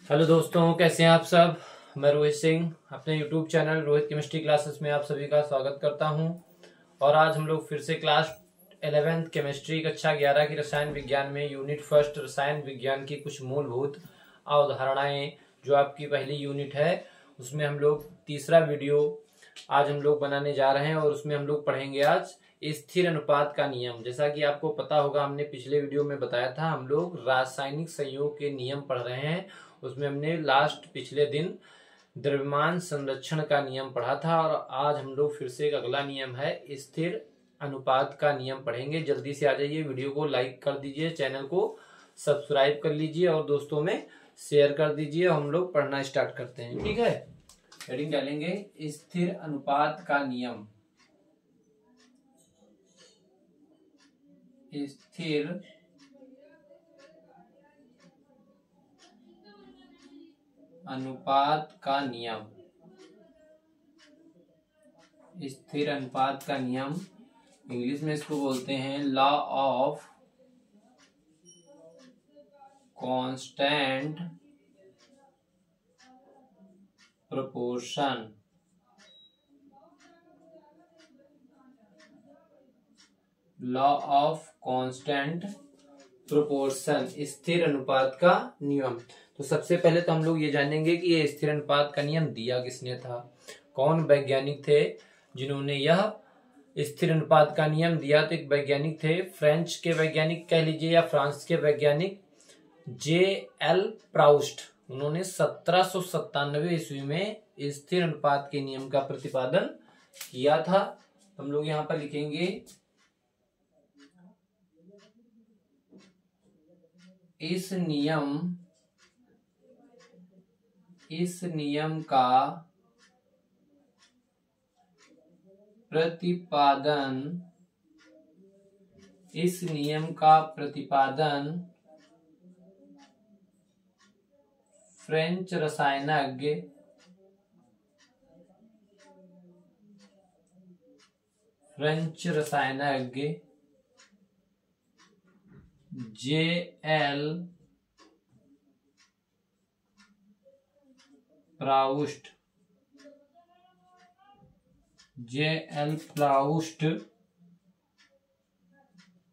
Hello दोस्तों, कैसे हैं आप सब। मैं रोहित सिंह अपने YouTube channel Rohit chemistry classes में आप सभी का स्वागत करता हूं। और आज हम लोग फिर से क्लास 11th केमिस्ट्री कक्षा 11 की रसायन विज्ञान में यूनिट फर्स्ट रसायन विज्ञान की कुछ मूलभूत अवधारणाएं, जो आपकी पहली यूनिट है, उसमें हम लोग तीसरा वीडियो आज हम लोग बनाने जा रहे हैं। और उसमें हम लोग पढ़ेंगे आज स्थिर अनुपात का नियम। जैसा कि आपको पता होगा, हमने पिछले वीडियो में बताया था, हम लोग रासायनिक संयोग के नियम पढ़ रहे हैं। उसमें हमने लास्ट पिछले दिन द्रव्यमान संरक्षण का नियम पढ़ा था। और आज हम लोग फिर से एक अगला नियम है स्थिर अनुपात का नियम पढ़ेंगे। जल्दी से आ जाइए, वीडियो को लाइक कर दीजिए, चैनल को सब्सक्राइब कर लीजिए और दोस्तों में शेयर कर दीजिए। हम लोग पढ़ना स्टार्ट करते हैं, ठीक है। हेडिंग डालेंगे स्थिर अनुपात का नियम। स्थिर अनुपात का नियम। स्थिर अनुपात का नियम इंग्लिश में इसको बोलते हैं law of constant proportion. Law of constant proportion, स्थिर अनुपात का नियम। तो सबसे पहले तो हम लोग ये जानेंगे कि ये स्थिर अनुपात का नियम दिया किसने था, कौन वैज्ञानिक थे जिन्होंने यह स्थिर अनुपात का नियम दिया। तो एक वैज्ञानिक थे, फ्रेंच के वैज्ञानिक कह लीजिए या फ्रांस के वैज्ञानिक J.L. प्राउस्ट। उन्होंने 1797 ईस्वी में स्थिर अनुपात के नियम का प्रतिपादन किया था। हम लोग यहाँ पर लिखेंगे इस नियम का प्रतिपादन फ्रेंच रसायनज्ञ J.L. प्राउस्ट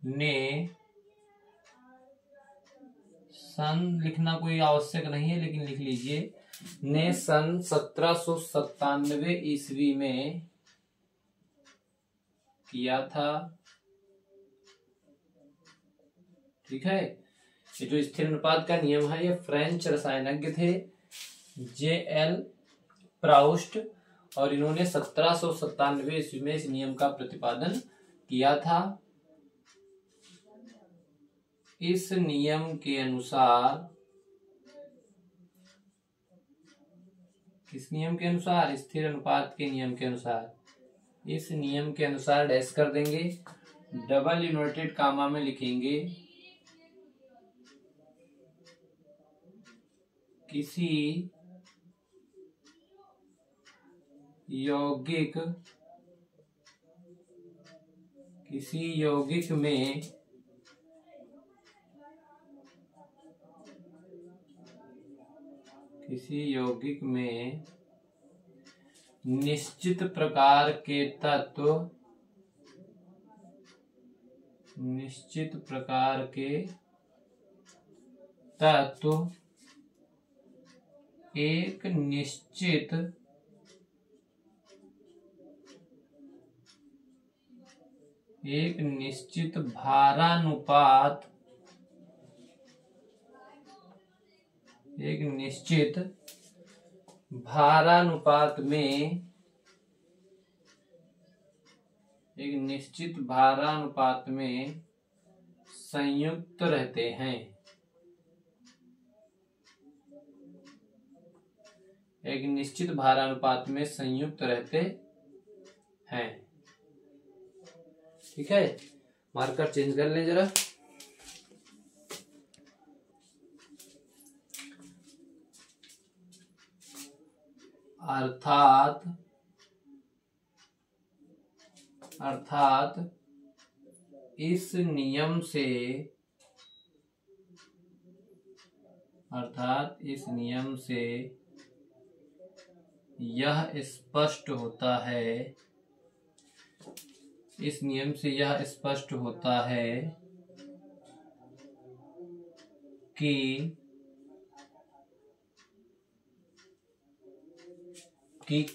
ने सन लिखना कोई आवश्यक नहीं है, लेकिन लिख लीजिए, ने सन 1797 ईस्वी में किया था, ठीक है। ये जो स्थिर अनुपात का नियम है, ये फ्रेंच रसायनज्ञ थे J.L. प्राउस्ट, और इन्होंने 1797 ईस्वी में इस नियम का प्रतिपादन किया था। इस नियम के अनुसार, किस नियम के अनुसार? स्थिर अनुपात के नियम के अनुसार। इस नियम के अनुसार डैश कर देंगे, डबल इन्वर्टेड कामा में लिखेंगे, किसी यौगिक में निश्चित प्रकार के तत्व एक निश्चित भारानुपात में संयुक्त रहते हैं। एक निश्चित भारानुपात में संयुक्त रहते हैं, ठीक है। मार्कर चेंज कर लें जरा। अर्थात इस नियम से अर्थात इस नियम से यह स्पष्ट होता है, इस नियम से यह स्पष्ट होता है कि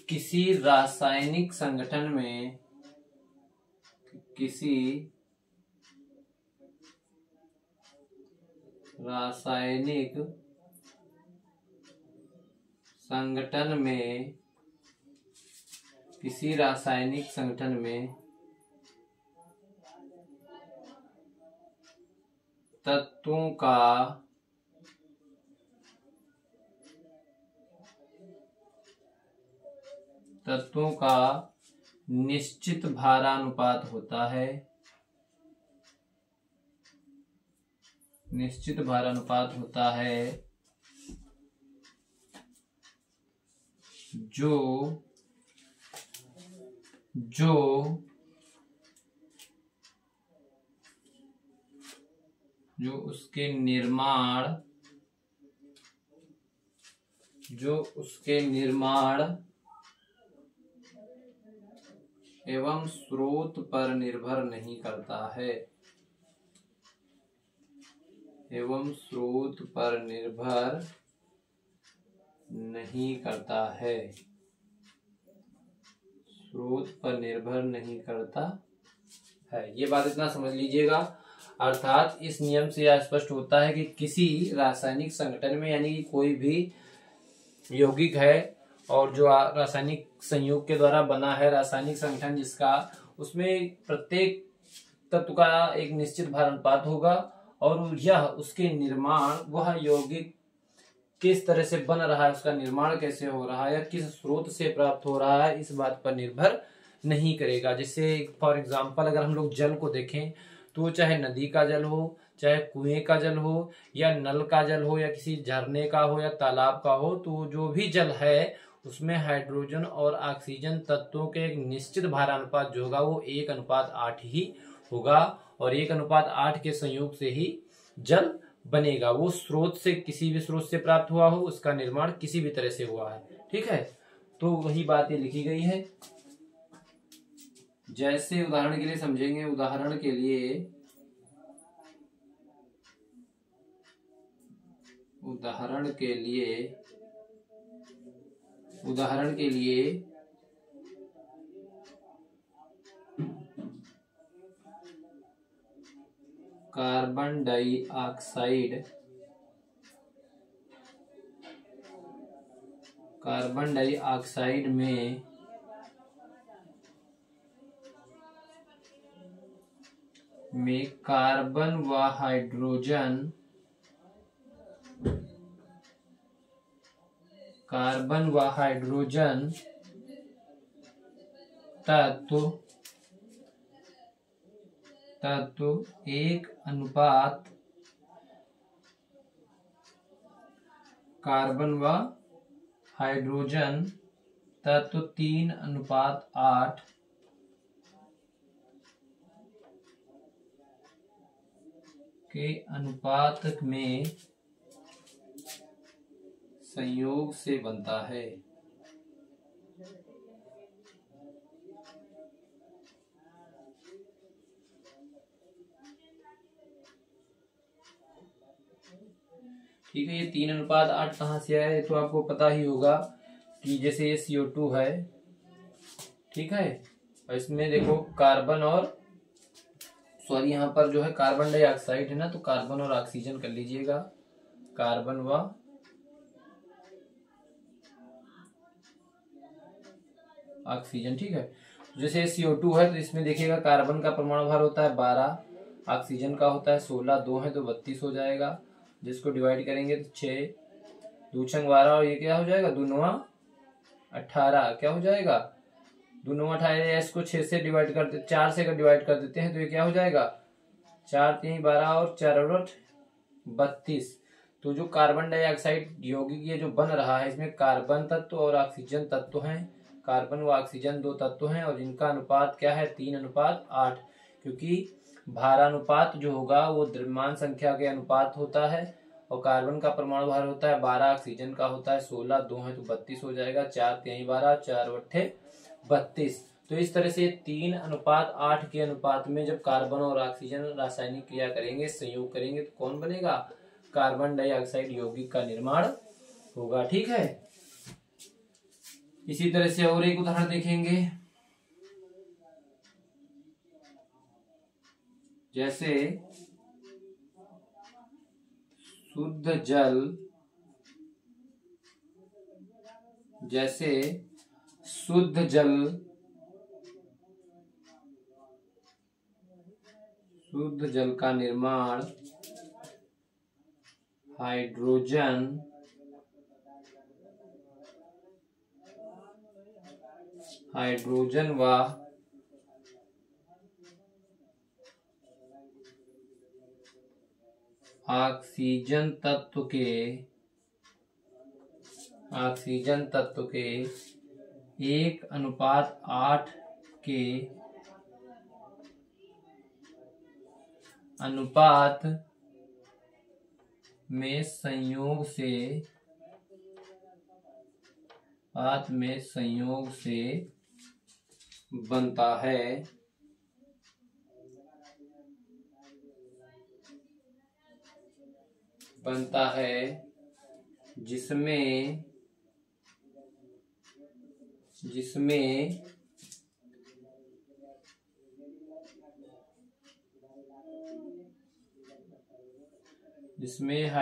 किसी रासायनिक संगठन में, किसी रासायनिक संगठन में, किसी रासायनिक संगठन में तत्वों का निश्चित भारानुपात होता है, निश्चित भारानुपात होता है जो उसके निर्माण एवं स्रोत पर निर्भर नहीं करता है, एवं स्रोत पर निर्भर नहीं करता है, स्रोत पर निर्भर नहीं करता है। ये बात इतना समझ लीजिएगा। अर्थात इस नियम से यह स्पष्ट होता है कि किसी रासायनिक संगठन में, यानी कि कोई भी यौगिक है और जो रासायनिक संयोग के द्वारा बना है रासायनिक संगठन जिसका, उसमें प्रत्येक तत्व का एक निश्चित भारानुपात होगा और यह उसके निर्माण, वह यौगिक किस तरह से बन रहा है, उसका निर्माण कैसे हो रहा है या किस स्रोत से प्राप्त हो रहा है, इस बात पर निर्भर नहीं करेगा। जैसे फॉर एग्जाम्पल अगर हम लोग जल को देखें तो चाहे नदी का जल हो, चाहे कुएं का जल हो या नल का जल हो या किसी झरने का हो या तालाब का हो, तो जो भी जल है उसमें हाइड्रोजन और ऑक्सीजन तत्वों के एक निश्चित भारानुपात जो होगा वो 1:8 ही होगा और 1:8 के संयोग से ही जल बनेगा। वो स्रोत से, किसी भी स्रोत से प्राप्त हुआ हो, उसका निर्माण किसी भी तरह से हुआ है। ठीक है, तो वही बात ये लिखी गई है। जैसे उदाहरण के लिए समझेंगे, उदाहरण के लिए कार्बन डाइऑक्साइड में कार्बन व हाइड्रोजन तत्व 1:, कार्बन व हाइड्रोजन तत्व 3:8 के अनुपात में संयोग से बनता है। ठीक है, ये 3:8 कहाँ से आया, तो आपको पता ही होगा कि जैसे ये CO2 है, ठीक है, और इसमें देखो कार्बन और यहाँ पर जो है कार्बन डाइऑक्साइड है ना, तो कार्बन और ऑक्सीजन कर लीजिएगा, कार्बन व ऑक्सीजन। ठीक है, जैसे CO2 है तो इसमें देखिएगा कार्बन का परमाणु भार होता है 12, ऑक्सीजन का होता है 16, 2 है तो 32 हो जाएगा, जिसको डिवाइड करेंगे तो 6, 2 छंग 12 और ये क्या हो जाएगा 2 9 18, क्या हो जाएगा 2 9 18, इसको 6 से डिवाइड कर देते, 4 से डिवाइड कर देते हैं तो ये क्या हो जाएगा 4 3 12 और 4 और 32। तो जो कार्बन डाइऑक्साइड यौगिक ये जो बन रहा है इसमें कार्बन तत्व और ऑक्सीजन तत्व हैं, कार्बन व ऑक्सीजन 2 तत्व हैं और इनका अनुपात क्या है 3:8, क्योंकि भारानुपात जो होगा वो द्रव्यमान संख्या के अनुपात होता है और कार्बन का परमाणु भार होता है 12, ऑक्सीजन का होता है 16, 2 है तो 32 हो जाएगा, 4 3 12, 4 8 32। तो इस तरह से 3:8 के अनुपात में जब कार्बन और ऑक्सीजन रासायनिक क्रिया करेंगे, संयोग करेंगे, तो कौन बनेगा? कार्बन डाइऑक्साइड यौगिक का निर्माण होगा। ठीक है, इसी तरह से और एक उदाहरण देखेंगे। जैसे शुद्ध जल, शुद्ध जल का निर्माण हाइड्रोजन व ऑक्सीजन तत्व के 1:8 के अनुपात में संयोग से बनता है, जिसमें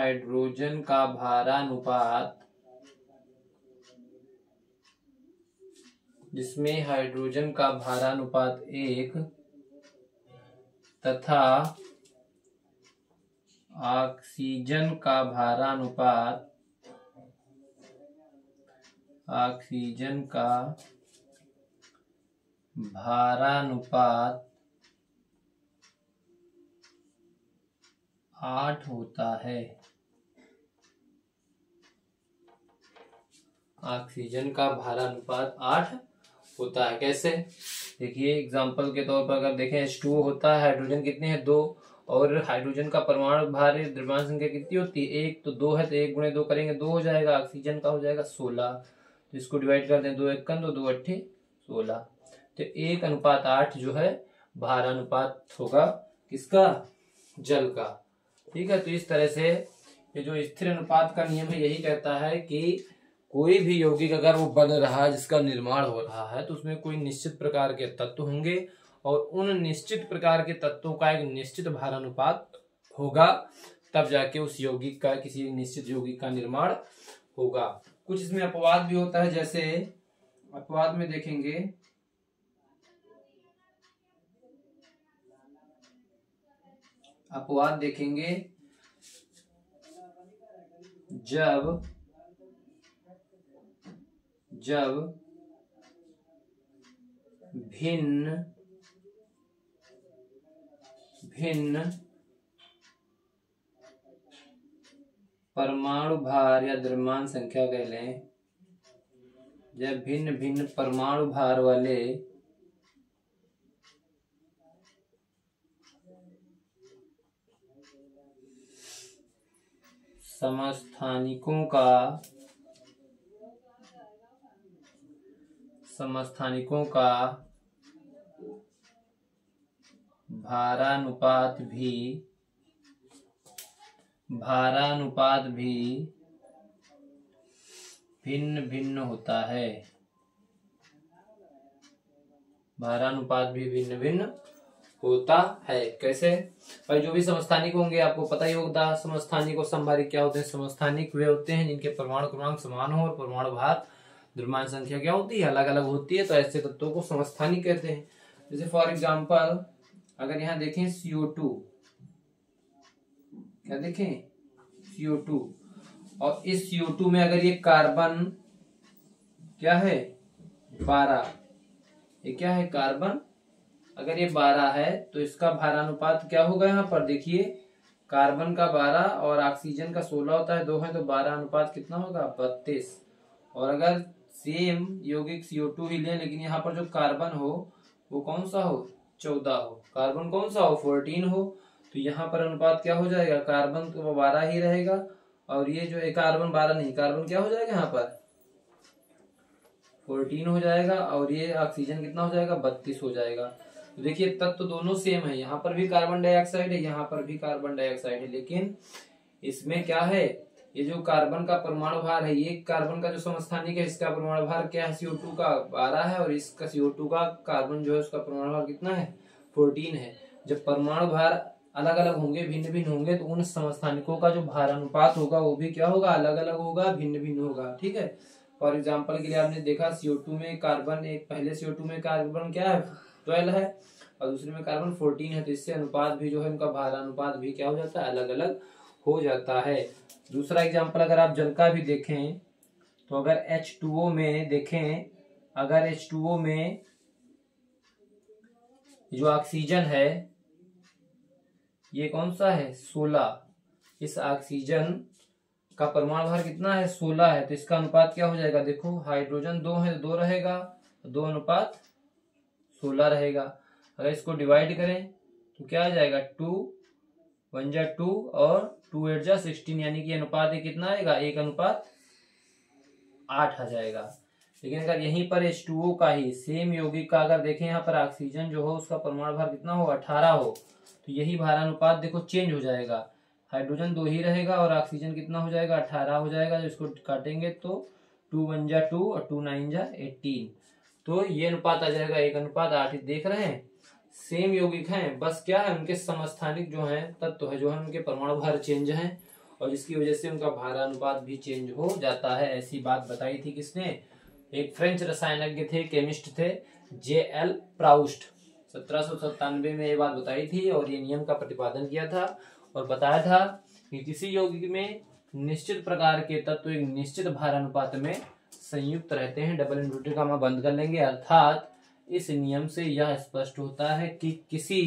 हाइड्रोजन का भारानुपात 1 तथा ऑक्सीजन का भारानुपात 8 होता है। ऑक्सीजन का भारानुपात 8 होता है। कैसे? देखिए एग्जांपल के तौर पर अगर देखें H2O होता है, हाइड्रोजन कितने हैं? 2, और हाइड्रोजन का परमाणु भार द्रव्यमान संख्या कितनी होती है? 1, तो 2 है तो 1 × 2 करेंगे 2 हो जाएगा। ऑक्सीजन का हो जाएगा 16, तो इसको डिवाइड कर दें 2 1 तो 2 8 16, तो 1:8 जो है भारानुपात होगा किसका? जल का। ठीक है, तो इस तरह से ये जो स्थिर अनुपात का नियम है यही कहता है कि कोई भी यौगिक अगर वो बन रहा है, जिसका निर्माण हो रहा है, तो उसमें कोई निश्चित प्रकार के तत्व होंगे और उन निश्चित प्रकार के तत्वों का एक निश्चित भारानुपात होगा, तब जाके उस यौगिक का, किसी निश्चित यौगिक का निर्माण होगा। कुछ इसमें अपवाद भी होता है। जैसे अपवाद में देखेंगे जब भिन्न परमाणु भार या द्रव्यमान संख्या कह लें, जब भिन्न परमाणु भार वाले समस्थानिकों का भारानुपात भी भिन्न होता है। भारानुपात भी भिन्न होता है। कैसे? भाई जो भी समस्थानिक होंगे आपको पता ही होगा, समस्थानिक और समभारिक क्या होते हैं? समस्थानिक वे होते हैं जिनके परमाणु क्रमांक समान हो और परमाणु भार द्रव्यमान संख्या क्या होती है? अलग अलग होती है, तो ऐसे तत्वों को समस्थानिक कहते हैं। जैसे फॉर एग्जांपल अगर यहाँ देखें CO2, क्या देखें? CO2, और इस CO2 में अगर ये कार्बन क्या है? 12, ये क्या है? कार्बन। अगर ये 12 है तो इसका भारानुपात क्या होगा? यहाँ पर देखिए कार्बन का 12 और ऑक्सीजन का 16 होता है, 2 है तो 12 अनुपात कितना होगा? 32। और अगर सेम यौगिक CO2 ही लें, लेकिन यहाँ पर जो कार्बन हो वो कौन सा हो? 14 हो। कार्बन कौन सा हो? 14 हो। तो यहाँ पर अनुपात क्या हो जाएगा? कार्बन तो 12 ही रहेगा और ये जो है कार्बन 12 नहीं, कार्बन क्या हो जाएगा यहाँ पर 14 हो जाएगा, और ये ऑक्सीजन कितना हो जाएगा 32 हो जाएगा। तो देखिए तत्व तो दोनों सेम है, यहाँ पर भी कार्बन डाइऑक्साइड है, यहाँ पर भी कार्बन डाइऑक्साइड है, लेकिन इसमें क्या है, ये जो कार्बन का परमाणु भार है, ये कार्बन का जो समस्थानिक है इसका परमाणु भार क्या है CO2 का 12 है, और इसका CO2 का कार्बन जो है उसका परमाणु भार कितना है 14 है। जब परमाणु भार अलग अलग होंगे, भिन्न भिन्न होंगे, तो उन समस्थानिकों का जो भार अनुपात होगा वो भी क्या होगा, अलग अलग होगा, भिन्न भिन्न होगा। ठीक है, फॉर एग्जाम्पल के लिए आपने देखा CO2 में कार्बन, एक पहले CO2 में कार्बन क्या है 12 है, और दूसरे में कार्बन 14 है, तो इससे अनुपात भी जो है उनका भार अनुपात भी क्या हो जाता है, अलग अलग हो जाता है। दूसरा एग्जाम्पल अगर आप जल का भी देखें, तो अगर H2O में देखें, अगर H2O में जो ऑक्सीजन है ये कौन सा है 16, इस ऑक्सीजन का परमाणु भार कितना है 16 है, तो इसका अनुपात क्या हो जाएगा, देखो हाइड्रोजन 2 है तो 2 रहेगा, 2 अनुपात 16 रहेगा। अगर इसको डिवाइड करें तो क्या आ जाएगा 2 1 जा 2 और 2 8 जा 16, यानी कि अनुपात ये कितना आएगा 1 अनुपात 8 आ जाएगा। लेकिन अगर यहीं पर H2O का ही सेम यौगिक का अगर देखें, यहाँ पर ऑक्सीजन जो हो उसका परमाणु भार कितना हो 18 हो, तो यही भारानुपात देखो चेंज हो जाएगा, हाइड्रोजन 2 ही रहेगा और ऑक्सीजन कितना हो जाएगा 18 हो जाएगा। जब इसको काटेंगे तो 2 1 जा 2 और 2 9 जा 18, तो ये अनुपात आ जाएगा 1 अनुपात 8। देख रहे हैं सेम यौगिक हैं, बस क्या है उनके समस्थानिक जो हैं तत्व है जो है उनके परमाणु भार चेंज हैं, और जिसकी वजह से उनका भारानुपात भी चेंज हो जाता है। ऐसी बात बताई थी किसने, एक फ्रेंच रसायनज्ञ थे, केमिस्ट थे, J.L. प्राउस्ट। 1797 में ये बात बताई थी और ये नियम का प्रतिपादन किया था और बताया था कि किसी यौगिक में निश्चित प्रकार के तत्व एक निश्चित भारानुपात में संयुक्त रहते हैं। डबल इनवर्टेड कॉमा बंद कर लेंगे। अर्थात इस नियम से यह स्पष्ट होता है कि किसी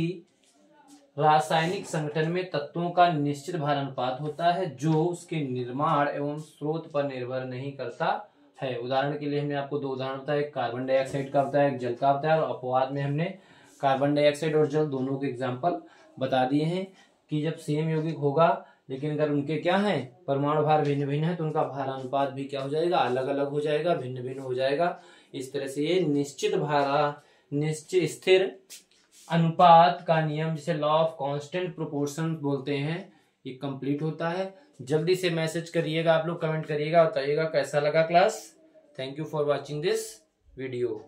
रासायनिक संगठन में तत्वों का निश्चित भारानुपात होता है जो उसके निर्माण एवं स्रोत पर निर्भर नहीं करता है। उदाहरण के लिए हमने आपको 2 उदाहरण बताया, एक कार्बन डाइऑक्साइड का बताया, एक जल का बताया, और अपवाद में हमने कार्बन डाइऑक्साइड और जल दोनों के एग्जाम्पल बता दिए हैं कि जब सेम यौगिक होगा लेकिन अगर उनके क्या है परमाणु भार भिन्न भिन्न है तो उनका भारानुपात भी क्या हो जाएगा, अलग अलग हो जाएगा, भिन्न भिन्न हो जाएगा। इस तरह से ये निश्चित स्थिर अनुपात का नियम, जिसे लॉ ऑफ कांस्टेंट प्रोपोर्शन बोलते हैं, ये कंप्लीट होता है। जल्दी से मैसेज करिएगा, आप लोग कमेंट करिएगा, बताइएगा कैसा लगा class. Thank you for watching this video.